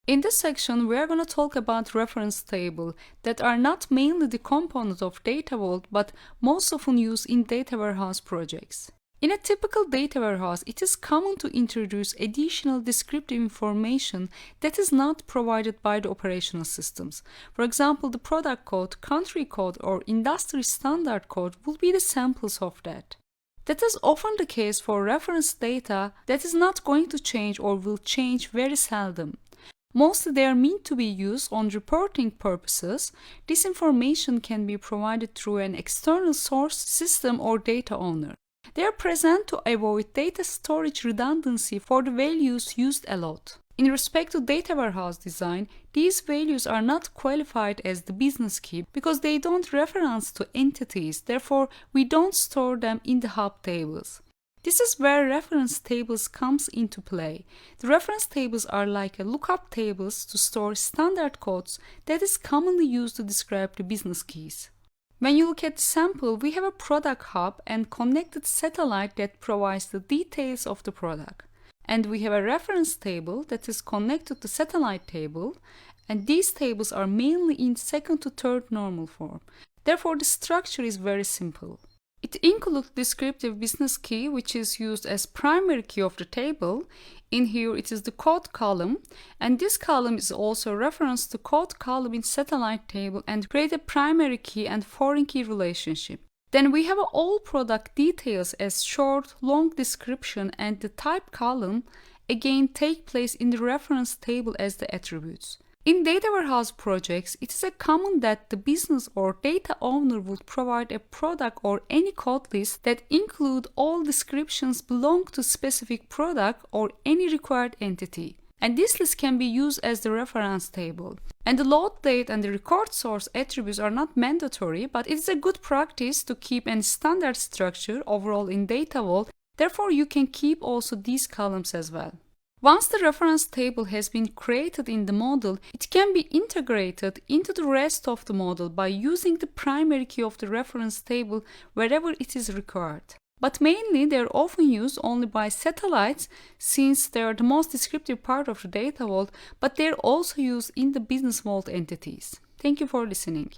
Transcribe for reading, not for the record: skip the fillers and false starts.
In this section, we are going to talk about reference tables that are not mainly the component of Data Vault, but most often used in data warehouse projects. In a typical data warehouse, it is common to introduce additional descriptive information that is not provided by the operational systems. For example, the product code, country code, or industry standard code will be the samples of that. That is often the case for reference data that is not going to change or will change very seldom. Mostly they are meant to be used on reporting purposes. This information can be provided through an external source system or data owner. They are present to avoid data storage redundancy for the values used a lot. In respect to data warehouse design, these values are not qualified as the business key because they don't reference to entities, therefore we don't store them in the hub tables. This is where reference tables comes into play. The reference tables are like a lookup tables to store standard codes that is commonly used to describe the business keys. When you look at the sample, we have a product hub and connected satellite that provides the details of the product. And we have a reference table that is connected to satellite table, and these tables are mainly in second to third normal form. Therefore, the structure is very simple. It includes descriptive business key, which is used as primary key of the table. In here, it is the code column, and this column is also referenced to code column in satellite table and create a primary key and foreign key relationship. Then we have all product details as short, long description, and the type column again take place in the reference table as the attributes. In data warehouse projects, it is common that the business or data owner would provide a product or any code list that include all descriptions belong to specific product or any required entity. And this list can be used as the reference table. And the load date and the record source attributes are not mandatory, but it is a good practice to keep a standard structure overall in Data Vault. Therefore, you can keep also these columns as well. Once the reference table has been created in the model, it can be integrated into the rest of the model by using the primary key of the reference table wherever it is required. But mainly they are often used only by satellites since they are the most descriptive part of the Data Vault, but they are also used in the Business Vault entities. Thank you for listening.